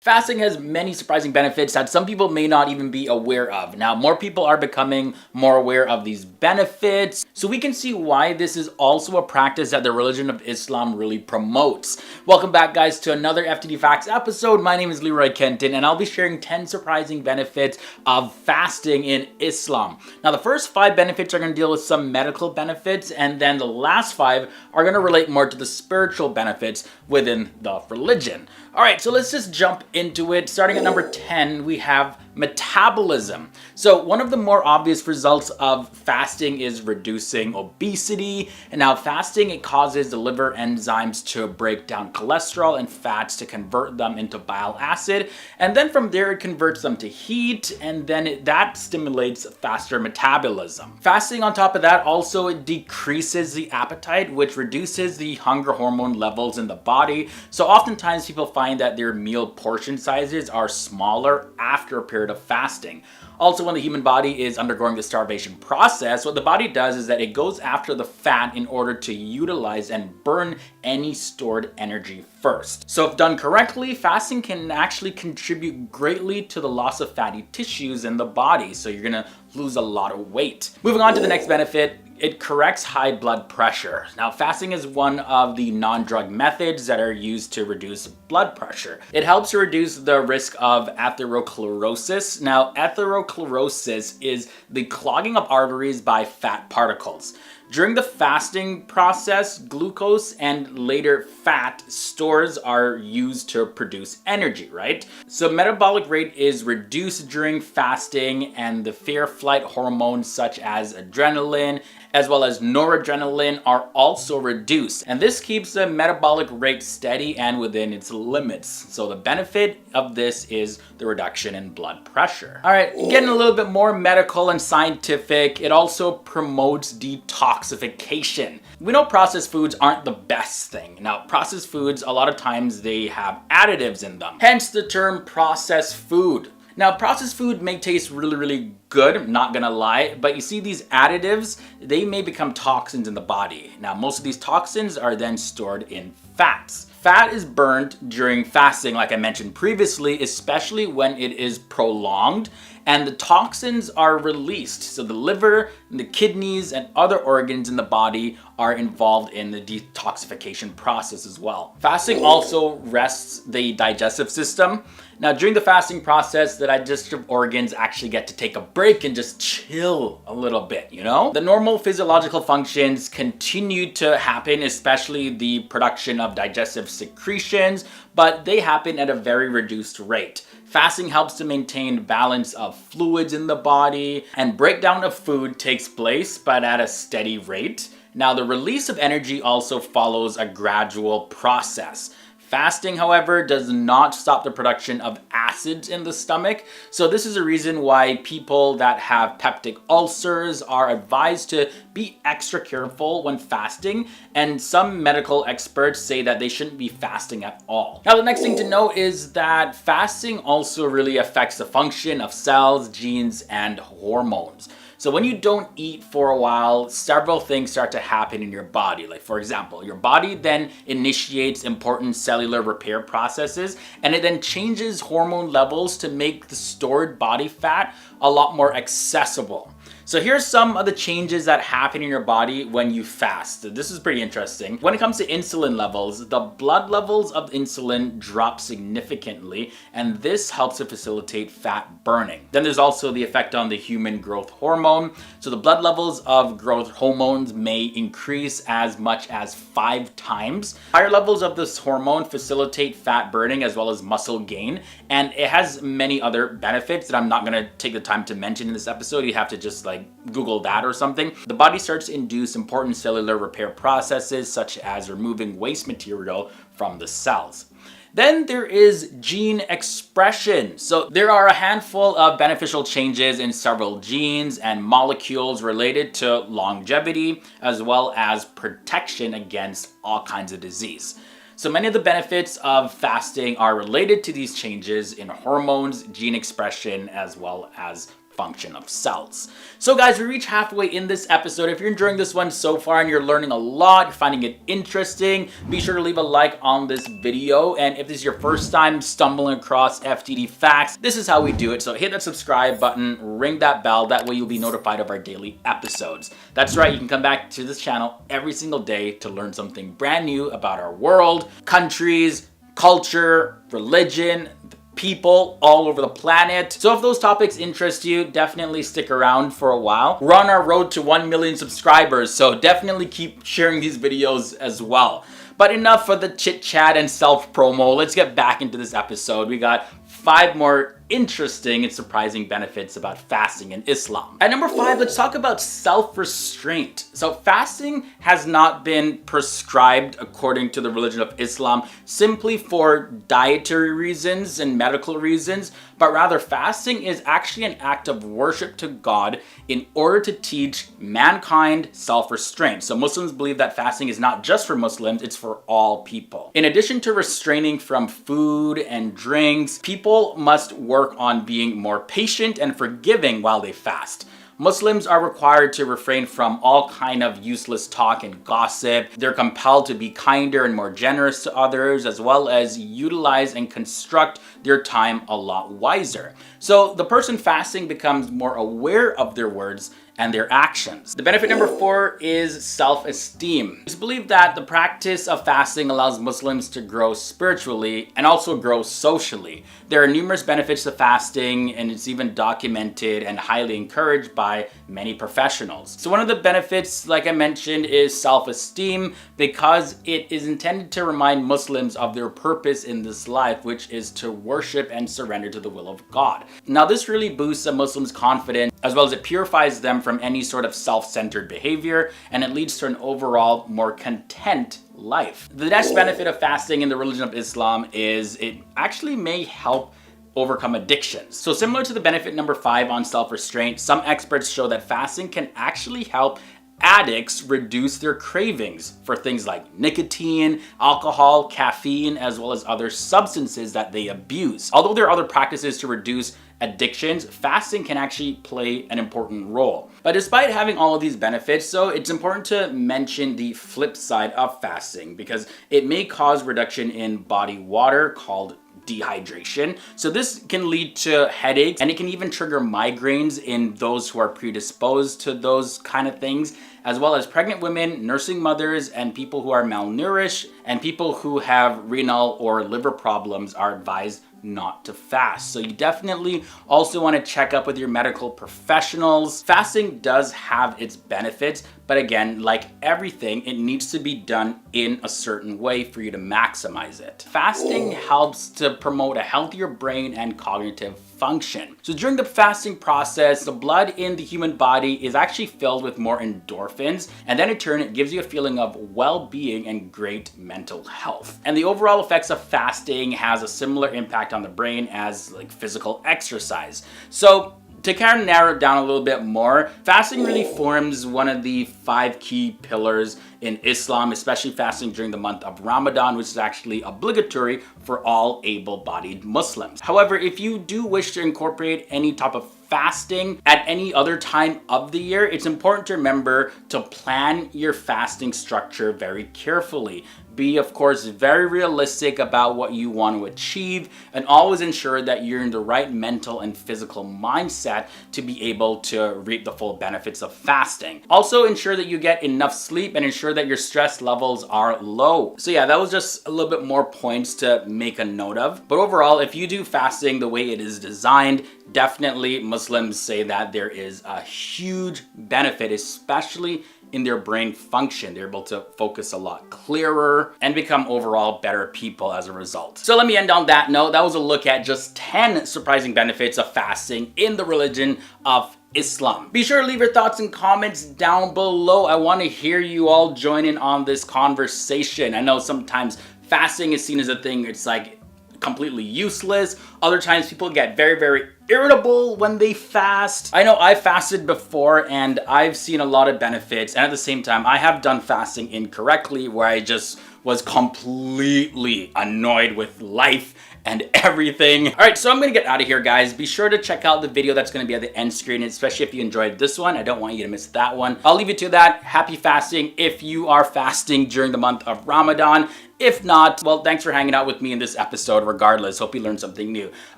Fasting has many surprising benefits that some people may not even be aware of. Now, more people are becoming more aware of these benefits, so we can see why this is also a practice that the religion of Islam really promotes. Welcome back, guys, to another FTD Facts episode. My name is Leroy Kenton, and I'll be sharing 10 surprising benefits of fasting in Islam. Now, the first 5 benefits are going to deal with some medical benefits, and then the last 5 are going to relate more to the spiritual benefits within the religion. All right, so let's just jump into it. Starting at number 10, we have metabolism. So one of the more obvious results of fasting is reducing obesity. And now fasting, it causes the liver enzymes to break down cholesterol and fats to convert them into bile acid. And then from there, it converts them to heat. And then that stimulates faster metabolism. Fasting on top of that also it decreases the appetite, which reduces the hunger hormone levels in the body. So oftentimes people find that their meal portion sizes are smaller after a period of fasting. Also, when the human body is undergoing the starvation process, what the body does is that it goes after the fat in order to utilize and burn any stored energy first. So if done correctly, fasting can actually contribute greatly to the loss of fatty tissues in the body. So you're gonna lose a lot of weight. Moving on to the next benefit, it corrects high blood pressure. Now, fasting is one of the non-drug methods that are used to reduce blood pressure. It helps to reduce the risk of atherosclerosis. Now, atherosclerosis is the clogging of arteries by fat particles. During the fasting process, glucose and later fat stores are used to produce energy, right? So metabolic rate is reduced during fasting, and the fear-flight hormones such as adrenaline as well as noradrenaline are also reduced. And this keeps the metabolic rate steady and within its limits. So the benefit of this is the reduction in blood pressure. All right, getting a little bit more medical and scientific, it also promotes detoxification. We know processed foods aren't the best thing. Now, processed foods, a lot of times they have additives in them. Hence the term processed food. Now, processed food may taste really good, I'm not gonna lie, but you see these additives, they may become toxins in the body. Now, most of these toxins are then stored in fats. Fat is burned during fasting, like I mentioned previously, especially when it is prolonged, and the toxins are released. So the liver, the kidneys, and other organs in the body are involved in the detoxification process as well. Fasting also rests the digestive system. Now, during the fasting process, the digestive organs actually get to take a break and just chill a little bit, you know? The normal physiological functions continue to happen, especially the production of digestive secretions, but they happen at a very reduced rate. Fasting helps to maintain balance of fluids in the body, and breakdown of food takes place, but at a steady rate. Now, the release of energy also follows a gradual process. Fasting, however, does not stop the production of acids in the stomach. So this is a reason why people that have peptic ulcers are advised to be extra careful when fasting. And some medical experts say that they shouldn't be fasting at all. Now, the next thing to know is that fasting also really affects the function of cells, genes, and hormones. So when you don't eat for a while, several things start to happen in your body. Like, for example, your body then initiates important cellular repair processes, and it then changes hormone levels to make the stored body fat a lot more accessible. So here's some of the changes that happen in your body when you fast. This is pretty interesting. When it comes to insulin levels, the blood levels of insulin drop significantly, and this helps to facilitate fat burning. Then there's also the effect on the human growth hormone. So the blood levels of growth hormones may increase as much as 5 times. Higher levels of this hormone facilitate fat burning as well as muscle gain, and it has many other benefits that I'm not gonna take the time to mention in this episode. You have to just Google that or something. The body starts to induce important cellular repair processes such as removing waste material from the cells. Then there is gene expression. So there are a handful of beneficial changes in several genes and molecules related to longevity as well as protection against all kinds of disease. So many of the benefits of fasting are related to these changes in hormones, gene expression, as well as function of cells. So guys, we reach halfway in this episode. If you're enjoying this one so far and you're learning a lot, you're finding it interesting, be sure to leave a like on this video. And if this is your first time stumbling across FTD facts, this is how we do it. So hit that subscribe button, ring that bell, that way you'll be notified of our daily episodes. That's right, you can come back to this channel every single day to learn something brand new about our world, countries, culture, religion, people all over the planet. So if those topics interest you, definitely stick around for a while. We're on our road to 1 million subscribers, so definitely keep sharing these videos as well. But enough for the chit chat and self promo. Let's get back into this episode. We got 5 more interesting and surprising benefits about fasting in Islam. At number 5, let's talk about self-restraint. So fasting has not been prescribed according to the religion of Islam simply for dietary reasons and medical reasons, but rather fasting is actually an act of worship to God in order to teach mankind self-restraint. So Muslims believe that fasting is not just for Muslims, it's for all people. In addition to restraining from food and drinks, people must work on being more patient and forgiving while they fast. Muslims are required to refrain from all kind of useless talk and gossip. They're compelled to be kinder and more generous to others, as well as utilize and construct their time a lot wiser. So the person fasting becomes more aware of their words and their actions. The benefit number 4 is self-esteem. It's believed that the practice of fasting allows Muslims to grow spiritually and also grow socially. There are numerous benefits to fasting, and it's even documented and highly encouraged by many professionals. So one of the benefits, like I mentioned, is self-esteem, because it is intended to remind Muslims of their purpose in this life, which is to worship and surrender to the will of God. Now this really boosts a Muslim's confidence, as well as it purifies them from any sort of self-centered behavior, and it leads to an overall more content life. The next benefit of fasting in the religion of Islam is it actually may help overcome addictions. So similar to the benefit number 5 on self-restraint, some experts show that fasting can actually help addicts reduce their cravings for things like nicotine, alcohol, caffeine, as well as other substances that they abuse. Although there are other practices to reduce addictions, fasting can actually play an important role. But despite having all of these benefits, so it's important to mention the flip side of fasting, because it may cause reduction in body water called dehydration. So this can lead to headaches, and it can even trigger migraines in those who are predisposed to those kind of things, as well as pregnant women, nursing mothers, and people who are malnourished, and people who have renal or liver problems are advised not to fast. So you definitely also want to check up with your medical professionals. Fasting does have its benefits, but again, like everything, it needs to be done in a certain way for you to maximize it. Fasting helps to promote a healthier brain and cognitive function. So during the fasting process, the blood in the human body is actually filled with more endorphins, and then in turn it gives you a feeling of well-being and great mental health. And the overall effects of fasting has a similar impact on the brain as like physical exercise. So to kind of narrow it down a little bit more, fasting really forms one of the 5 key pillars in Islam, especially fasting during the month of Ramadan, which is actually obligatory for all able-bodied Muslims. However, if you do wish to incorporate any type of fasting at any other time of the year, it's important to remember to plan your fasting structure very carefully. Be, of course, very realistic about what you want to achieve, and always ensure that you're in the right mental and physical mindset to be able to reap the full benefits of fasting. Also ensure that you get enough sleep and ensure that your stress levels are low. So yeah, that was just a little bit more points to make a note of. But overall, if you do fasting the way it is designed, definitely Muslims say that there is a huge benefit, especially in their brain function. They're able to focus a lot clearer and become overall better people as a result. So let me end on that note. That was a look at just 10 surprising benefits of fasting in the religion of Islam. Be sure to leave your thoughts and comments down below. I want to hear you all join in on this conversation. I know sometimes fasting is seen as a thing, it's like completely useless. Other times people get very irritable when they fast. I know I fasted before and I've seen a lot of benefits, and at the same time I have done fasting incorrectly where I just was completely annoyed with life and everything. All right, so I'm gonna get out of here, guys. Be sure to check out the video that's gonna be at the end screen, especially if you enjoyed this one. I don't want you to miss that one. I'll leave it to that. Happy fasting if you are fasting during the month of Ramadan. If not, well, thanks for hanging out with me in this episode regardless. Hope you learned something new.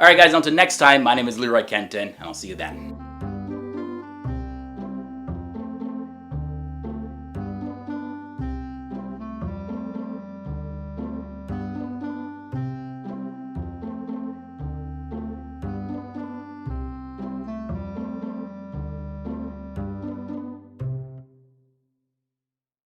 All right, guys, until next time, my name is Leroy Kenton, and I'll see you then.